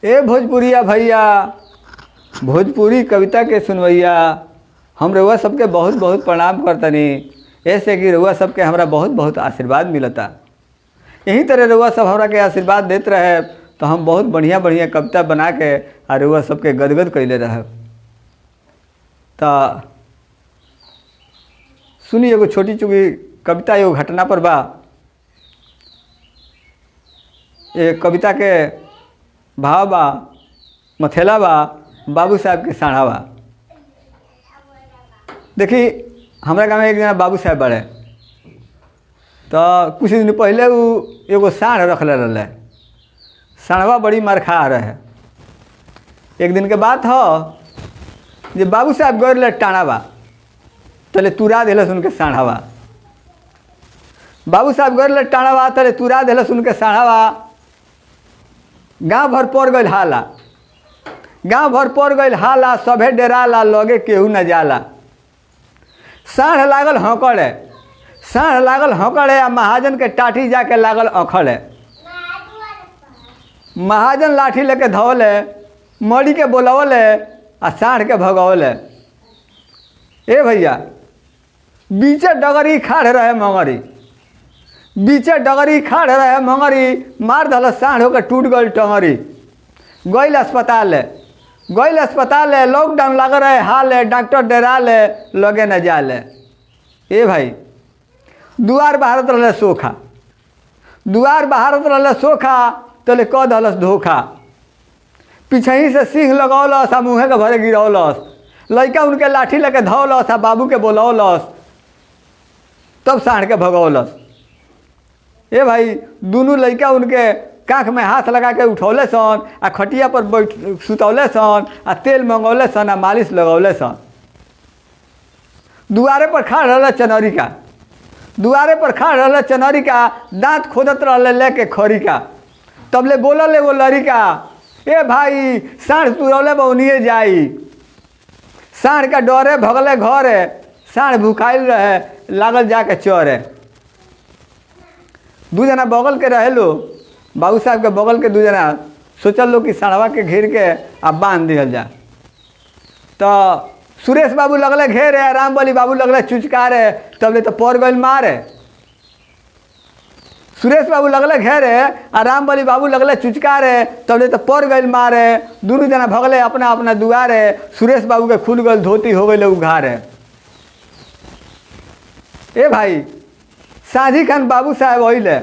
ए भोजपुरिया भैया, भोजपुरी कविता के सुनवैया, हम रउआ सबके बहुत बहुत प्रणाम करतनी। ऐसे कि रउआ सबके हमरा बहुत बहुत आशीर्वाद मिलता। यही तरह रउआ सब हमरा के आशीर्वाद देते रहे तो हम बहुत बढ़िया बढ़िया कविता बना के और रउआ सबके गदगद कैले रहे। तो सुनी एगो छोटी चुकी कविता एगो घटना पर बा। ये कविता के भाव बा, मथेला बा, बाबू साहब के साढ़ा बा। देखी हमारे गाँव में एक जना बाबू साहब बड़े, तो कुछ दिन पहले वो एगो साढ़ रखले रहे। साढ़वा बड़ी मार खा रहे। एक दिन के बात हो जे बाबू साहब गए टाणा बा, तले तुरा दिल सुन के साढ़वा। बाबू साहब गए टाणा बा, तले तुरा दिल सुन के साढ़वा। गाँव भर पड़ गई हाला, गाँव भर पड़ गई हाला, सभे डेराला, लगे केहू न जाला। साढ़ लागल हौकड़े, साढ़ लागल हौकड़े, आ महाजन के टाठी जाके लागल अखड़े। महाजन लाठी लेके धौले, मड़ी के बोलवले, आ साढ़ के भगवले। ए भैया, बीचे डगरी खाड़ रहे मंगरी, बीचे डगरी खाड़ रहे मंगरी, मार धल साढ़ होकर टूट गई टंगरी। गईल अस्पताल, गईल अस्पताल, लॉकडाउन लग रहे हाल, डॉक्टर डेरा ले, लगे न जाले। ए भाई, दुआर बहारत रहे सोखा, दुआर बहारत रहे सोखा, तले क दलस धोखा। पिछही से सिंह लगौलस, आ मुँहे के भरे गिरौलस। लड़का उनके लाठी लेके धौलस, आ बाबू के बोलौलस, तब साढ़ के भगौलस। ए भाई, दोनों लड़का उनके काख में हाथ लगा के उठौले सन, आ खटिया पर बैठ सुतौले सन, आ तेल मंगौले सन, आ मालिश लगौले सन। दुआरे पर खा रहा चनौरिका, दुआरे पर खा रहा चनौरिका, दांत खोदत रहे लेके खरिका। तब ले बोलल एगो लड़िका, ए भाई साढ़ तुरौले बौनिए जाई। साढ़ का डरे भगले घरे, साढ़ भुखाइल रहे, लागल जाके चरे। दू जना बगल के रहे लो, बाबू साहब के बगल के दू जना सोचल लो कि साढ़वा के घेर के आ बांध दिहल जा। तो सुरेश बाबू लगले घेरे, राम बली बाबू लगले चुचकारे, तब ले तो पड़ गई मारे। सुरेश बाबू लगले घेरे, आ राम बली बाबू लगले चुचकारे, तब ले तो पड़ गई मारे। दोनों जना भगले अपना अपना दुआरे, सुरेश बाबू के खुल गई धोती, हो गई उघारे। ए भाई, साझी खान बाबू साहब अइले,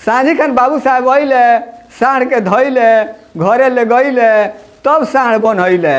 साझी खान बाबू साहब अइले, साढ़ के धइले, घरे ले गइले, तब साढ़ बनइले।